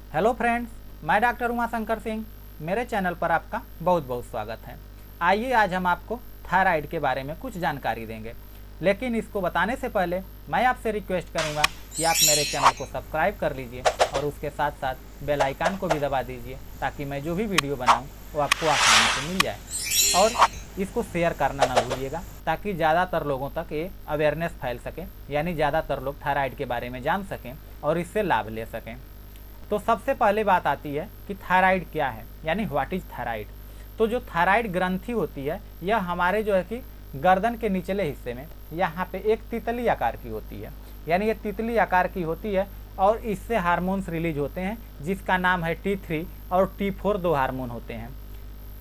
Hello friends, मैं doctor Umashankar Singh. मेरे channel पर आपका बहुत बहुत स्वागत है। आइए आज हम आपको थायराइड के बारे में कुछ जानकारी देंगे, लेकिन इसको बताने से पहले मैं आपसे रिक्वेस्ट करूंगा कि आप मेरे चैनल को सब्सक्राइब कर लीजिए और उसके साथ साथ बेल आइकन को भी दबा दीजिए ताकि मैं जो भी वीडियो बनाऊं वो आपको आसानी से मिल जाए। और इसको शेयर करना ना भूलिएगा ताकि ज़्यादातर लोगों तक ये अवेयरनेस फैल सके, यानी ज़्यादातर लोग थायराइड के बारे में जान सकें और इससे लाभ ले सकें। तो सबसे पहले बात आती है कि थायराइड क्या है, यानी व्हाट इज थायराइड। तो जो थायराइड ग्रंथि होती है यह हमारे जो है कि गर्दन के निचले हिस्से में यहाँ पे एक तितली आकार की होती है, यानी ये तितली आकार की होती है और इससे हार्मोन्स रिलीज होते हैं जिसका नाम है T3 और T4, दो हार्मोन होते हैं।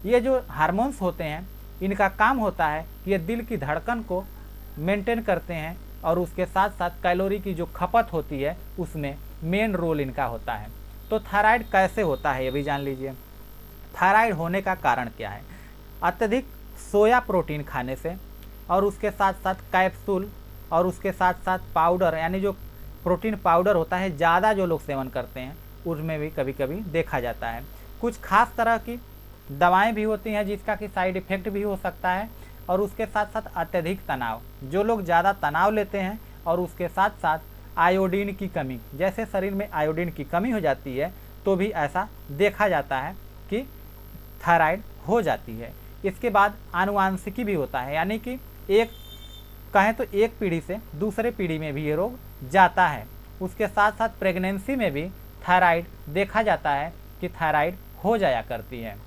ये जो हार्मोन्स होते हैं इनका काम होता है कि ये दिल की धड़कन को मेंटेन करते हैं और उसके साथ साथ कैलोरी की जो खपत होती है उसमें मेन रोल इनका होता है। तो थायराइड कैसे होता है ये भी जान लीजिए। थायराइड होने का कारण क्या है? अत्यधिक सोया प्रोटीन खाने से और उसके साथ साथ कैप्सूल और उसके साथ साथ पाउडर, यानी जो प्रोटीन पाउडर होता है ज़्यादा जो लोग सेवन करते हैं उसमें भी कभी कभी देखा जाता है। कुछ खास तरह की दवाएं भी होती हैं जिसका कि साइड इफ़ेक्ट भी हो सकता है, और उसके साथ साथ अत्यधिक तनाव, जो लोग ज़्यादा तनाव लेते हैं और उसके साथ साथ आयोडीन की कमी, जैसे शरीर में आयोडीन की कमी हो जाती है तो भी ऐसा देखा जाता है कि थायराइड हो जाती है। इसके बाद आनुवांशिकी भी होता है, यानी कि एक कहें तो एक पीढ़ी से दूसरे पीढ़ी में भी ये रोग जाता है। उसके साथ साथ प्रेगनेंसी में भी थायराइड देखा जाता है कि थायराइड हो जाया करती है।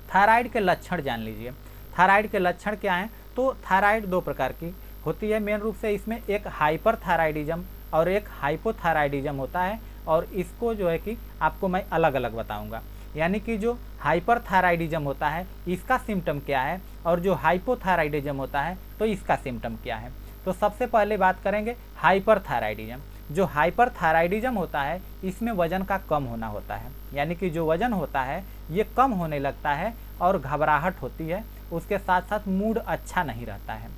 थायराइड के लक्षण जान लीजिए। थायराइड के लक्षण क्या हैं? तो थायराइड दो प्रकार की होती है मेन रूप से। इसमें एक हाइपरथायराइडिज्म और एक हाइपोथायराइडिज्म होता है, और इसको जो है कि आपको मैं अलग अलग बताऊंगा। यानी कि जो हाइपरथायराइडिज्म होता है इसका सिम्टम क्या है और जो हाइपोथायराइडिज्म होता है तो इसका सिम्टम क्या है। तो सबसे पहले बात करेंगे हाइपरथायराइडिज्म। जो हाइपरथायराइडिज्म होता है इसमें वजन का कम होना होता है, यानी कि जो वजन होता है ये कम होने लगता है और घबराहट होती है। उसके साथ साथ मूड अच्छा नहीं रहता है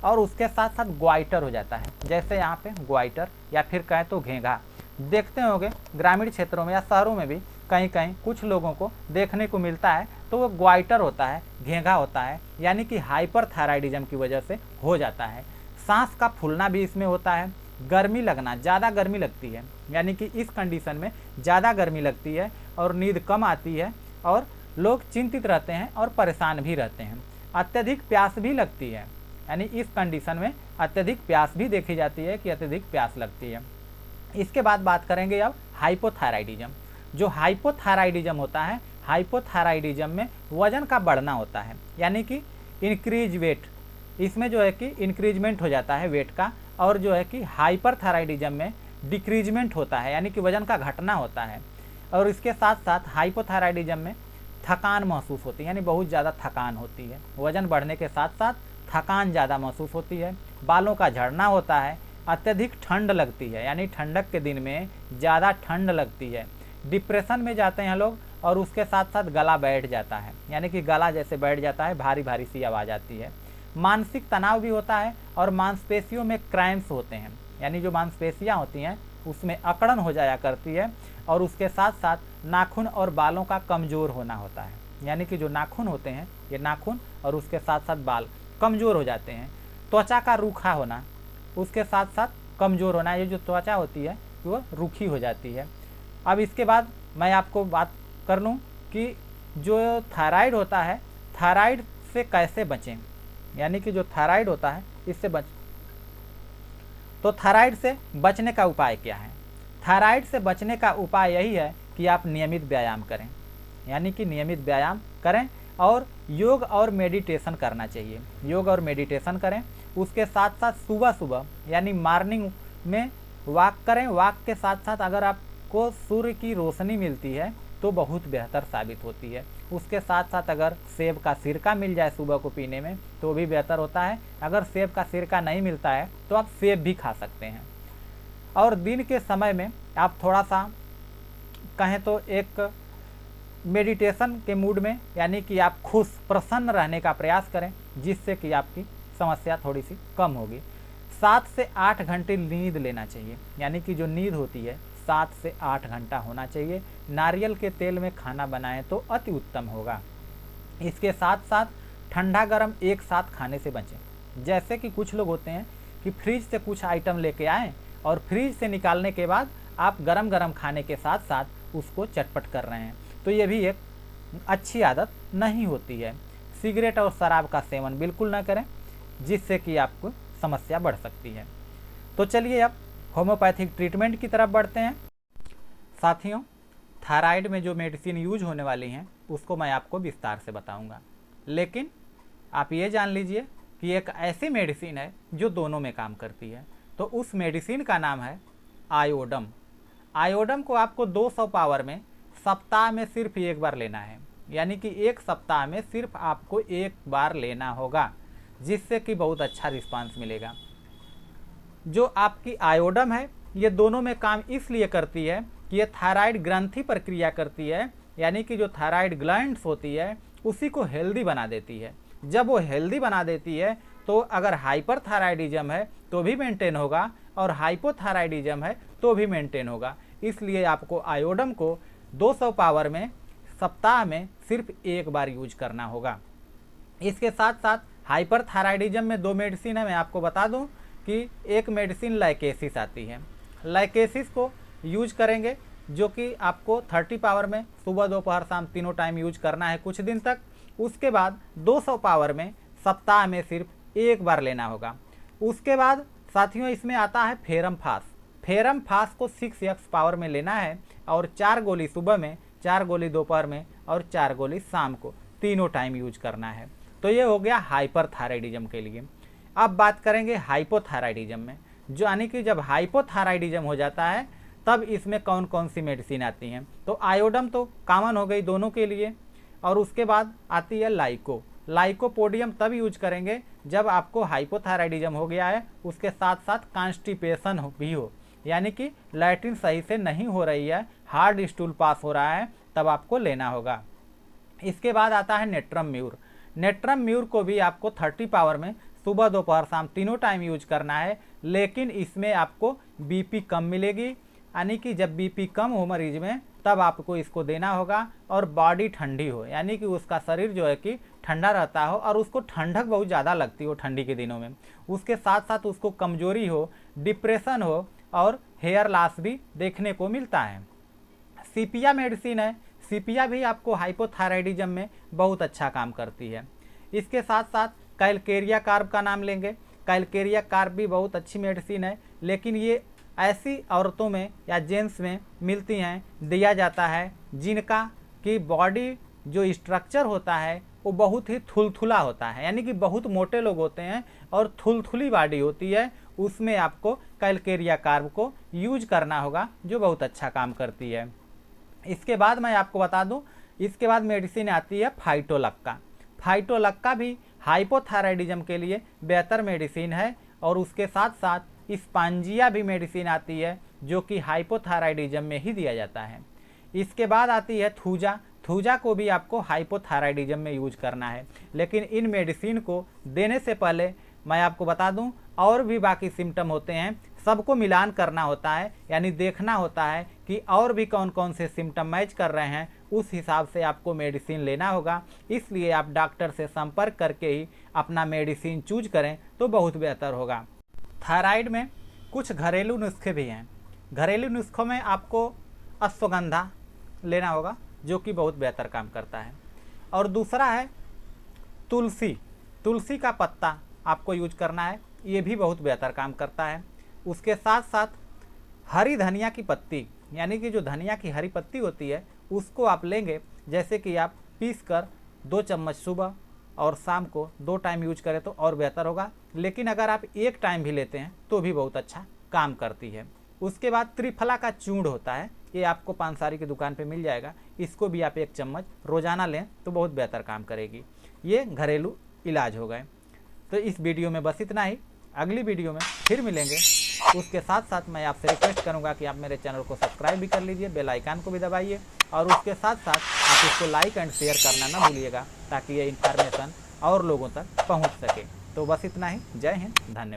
और उसके साथ साथ ग्वाइटर हो जाता है, जैसे यहाँ पे ग्वाइटर या फिर कहें तो घेंघा देखते होंगे ग्रामीण क्षेत्रों में या शहरों में भी कहीं कहीं कुछ लोगों को देखने को मिलता है, तो वो ग्वाइटर होता है, घेंघा होता है, यानी कि हाइपरथायराइडिज्म की वजह से हो जाता है। सांस का फूलना भी इसमें होता है। गर्मी लगना, ज़्यादा गर्मी लगती है, यानी कि इस कंडीशन में ज़्यादा गर्मी लगती है और नींद कम आती है और लोग चिंतित रहते हैं और परेशान भी रहते हैं। अत्यधिक प्यास भी लगती है, यानी इस कंडीशन में अत्यधिक प्यास भी देखी जाती है कि अत्यधिक प्यास लगती है। इसके बाद बात करेंगे अब हाइपोथायराइडिज्म। जो हाइपोथायराइडिज्म होता है, हाइपोथायराइडिज्म में वजन का बढ़ना होता है, यानी कि इंक्रीज वेट, इसमें जो है कि इंक्रीजमेंट हो जाता है वेट का, और जो है कि हाइपरथायराइडिज्म में डिक्रीजमेंट होता है, यानी कि वजन का घटना होता है। और इसके साथ साथ हाइपोथायराइडिज्म में थकान महसूस होती है, यानी बहुत ज़्यादा थकान होती है। वजन बढ़ने के साथ साथ थकान ज़्यादा महसूस होती है। बालों का झड़ना होता है। अत्यधिक ठंड लगती है, यानी ठंडक के दिन में ज़्यादा ठंड लगती है। डिप्रेशन में जाते हैं लोग और उसके साथ साथ गला बैठ जाता है, यानी कि गला जैसे बैठ जाता है, भारी भारी सी आवाज़ आती है। मानसिक तनाव भी होता है और मांसपेशियों में क्रैम्प्स होते हैं, यानी जो मांसपेशियाँ होती हैं उसमें अकड़न हो जाया करती है। और उसके साथ साथ नाखून और बालों का कमज़ोर होना होता है, यानी कि जो नाखून होते हैं ये नाखून और उसके साथ साथ बाल कमज़ोर हो जाते हैं। त्वचा का रूखा होना, उसके साथ साथ कमज़ोर होना, ये जो त्वचा होती है वो रूखी हो जाती है। अब इसके बाद मैं आपको बात कर लूँ कि जो थायराइड होता है, थायराइड से कैसे बचें, यानी कि जो थायराइड होता है इससे तो थायराइड से बचने का उपाय क्या है? थायराइड से बचने का उपाय यही है कि आप नियमित व्यायाम करें, यानी कि नियमित व्यायाम करें और योग और मेडिटेशन करना चाहिए। योग और मेडिटेशन करें। उसके साथ साथ सुबह सुबह यानी मॉर्निंग में वॉक करें। वॉक के साथ साथ अगर आपको सूर्य की रोशनी मिलती है तो बहुत बेहतर साबित होती है। उसके साथ साथ अगर सेब का सिरका मिल जाए सुबह को पीने में तो भी बेहतर होता है। अगर सेब का सिरका नहीं मिलता है तो आप सेब भी खा सकते हैं। और दिन के समय में आप थोड़ा सा कहें तो एक मेडिटेशन के मूड में, यानी कि आप खुश प्रसन्न रहने का प्रयास करें, जिससे कि आपकी समस्या थोड़ी सी कम होगी। 7 से 8 घंटे नींद लेना चाहिए, यानी कि जो नींद होती है 7 से 8 घंटा होना चाहिए। नारियल के तेल में खाना बनाएं तो अति उत्तम होगा। इसके साथ साथ ठंडा गर्म एक साथ खाने से बचें। जैसे कि कुछ लोग होते हैं कि फ्रिज से कुछ आइटम लेके आएँ और फ्रिज से निकालने के बाद आप गरम गरम खाने के साथ साथ उसको चटपट कर रहे हैं, तो ये भी एक अच्छी आदत नहीं होती है। सिगरेट और शराब का सेवन बिल्कुल न करें, जिससे कि आपको समस्या बढ़ सकती है। तो चलिए अब होम्योपैथिक ट्रीटमेंट की तरफ बढ़ते हैं। साथियों, थायराइड में जो मेडिसिन यूज होने वाली हैं उसको मैं आपको विस्तार से बताऊंगा, लेकिन आप ये जान लीजिए कि एक ऐसी मेडिसिन है जो दोनों में काम करती है। तो उस मेडिसिन का नाम है आयोडम। आयोडम को आपको 200 पावर में सप्ताह में सिर्फ एक बार लेना है, यानी कि एक सप्ताह में सिर्फ आपको एक बार लेना होगा, जिससे कि बहुत अच्छा रिस्पांस मिलेगा। जो आपकी आयोडम है ये दोनों में काम इसलिए करती है कि ये थायराइड ग्रंथि पर क्रिया करती है, यानी कि जो थायराइड ग्लैंड्स होती है उसी को हेल्दी बना देती है। जब वो हेल्दी बना देती है तो अगर हाइपरथायराइडिज्म है तो भी मेंटेन होगा और हाइपोथायराइडिज्म है तो भी मेंटेन होगा। इसलिए आपको आयोडम को 200 पावर में सप्ताह में सिर्फ एक बार यूज करना होगा। इसके साथ साथ हाइपरथायराइडिज्म में 2 मेडिसिन है। मैं आपको बता दूं कि एक मेडिसिन लाइकेसिस आती है। लाइकेसिस को यूज करेंगे, जो कि आपको 30 पावर में सुबह दोपहर शाम तीनों टाइम यूज करना है कुछ दिन तक। उसके बाद 200 पावर में सप्ताह में सिर्फ एक बार लेना होगा। उसके बाद साथियों इसमें आता है फेरम फास। फेरम फास को 6x पावर में लेना है और 4 गोली सुबह में, 4 गोली दोपहर में और 4 गोली शाम को, तीनों टाइम यूज करना है। तो ये हो गया हाइपरथायराइडिज्म के लिए। अब बात करेंगे हाइपोथायराइडिज्म में, जो यानी कि जब हाइपोथायराइडिज्म हो जाता है तब इसमें कौन कौन सी मेडिसिन आती हैं। तो आयोडम तो कॉमन हो गई दोनों के लिए, और उसके बाद आती है लाइको। लाइकोपोडियम तब यूज करेंगे जब आपको हाइपोथायराइडिज्म हो गया है, उसके साथ साथ कॉन्स्टिपेशन भी हो, यानी कि लैट्रिन सही से नहीं हो रही है, हार्ड स्टूल पास हो रहा है, तब आपको लेना होगा। इसके बाद आता है नेट्रम म्यूर। नेट्रम म्यूर को भी आपको 30 पावर में सुबह दोपहर शाम तीनों टाइम यूज करना है, लेकिन इसमें आपको बीपी कम मिलेगी, यानी कि जब बीपी कम हो मरीज में तब आपको इसको देना होगा और बॉडी ठंडी हो, यानी कि उसका शरीर जो है कि ठंडा रहता हो और उसको ठंडक बहुत ज़्यादा लगती हो ठंडी के दिनों में। उसके साथ साथ उसको कमजोरी हो, डिप्रेशन हो और हेयर लॉस भी देखने को मिलता है। सीपिया मेडिसिन है। सीपिया भी आपको हाइपोथायराइडिज्म में बहुत अच्छा काम करती है। इसके साथ साथ कैलकेरिया कार्ब का नाम लेंगे। कैलकेरिया कार्ब भी बहुत अच्छी मेडिसिन है, लेकिन ये ऐसी औरतों में या जेंट्स में मिलती हैं, दिया जाता है जिनका कि बॉडी जो स्ट्रक्चर होता है वो बहुत ही थुलथुला होता है, यानी कि बहुत मोटे लोग होते हैं और थुलथुली बॉडी होती है, उसमें आपको कैलकेरिया कार्ब को यूज करना होगा, जो बहुत अच्छा काम करती है। इसके बाद मैं आपको बता दूं, इसके बाद मेडिसिन आती है फाइटोलक्का। फाइटोलक्का भी हाइपोथायराइडिज्म के लिए बेहतर मेडिसिन है, और उसके साथ साथ स्पांजिया भी मेडिसिन आती है जो कि हाइपोथायराइडिज्म में ही दिया जाता है। इसके बाद आती है थूजा। थूजा को भी आपको हाइपोथायराइडिज्म में यूज करना है, लेकिन इन मेडिसिन को देने से पहले मैं आपको बता दूं और भी बाकी सिम्टम होते हैं, सबको मिलान करना होता है, यानी देखना होता है कि और भी कौन कौन से सिम्टम मैच कर रहे हैं, उस हिसाब से आपको मेडिसिन लेना होगा। इसलिए आप डॉक्टर से संपर्क करके ही अपना मेडिसिन चूज करें तो बहुत बेहतर होगा। थायराइड में कुछ घरेलू नुस्खे भी हैं। घरेलू नुस्खों में आपको अश्वगंधा लेना होगा, जो कि बहुत बेहतर काम करता है। और दूसरा है तुलसी। तुलसी का पत्ता आपको यूज करना है, ये भी बहुत बेहतर काम करता है। उसके साथ साथ हरी धनिया की पत्ती, यानी कि जो धनिया की हरी पत्ती होती है उसको आप लेंगे, जैसे कि आप पीस कर 2 चम्मच सुबह और शाम को 2 टाइम यूज करें तो और बेहतर होगा, लेकिन अगर आप 1 टाइम भी लेते हैं तो भी बहुत अच्छा काम करती है। उसके बाद त्रिफला का चूर्ण होता है, ये आपको पानसारी की दुकान पे मिल जाएगा, इसको भी आप 1 चम्मच रोजाना लें तो बहुत बेहतर काम करेगी। ये घरेलू इलाज हो गए। तो इस वीडियो में बस इतना ही, अगली वीडियो में फिर मिलेंगे। उसके साथ साथ मैं आपसे रिक्वेस्ट करूंगा कि आप मेरे चैनल को सब्सक्राइब भी कर लीजिए, बेल आइकन को भी दबाइए, और उसके साथ साथ आप इसको लाइक एंड शेयर करना ना भूलिएगा, ताकि ये इन्फॉर्मेशन और लोगों तक पहुंच सके। तो बस इतना ही। जय हिंद, धन्यवाद।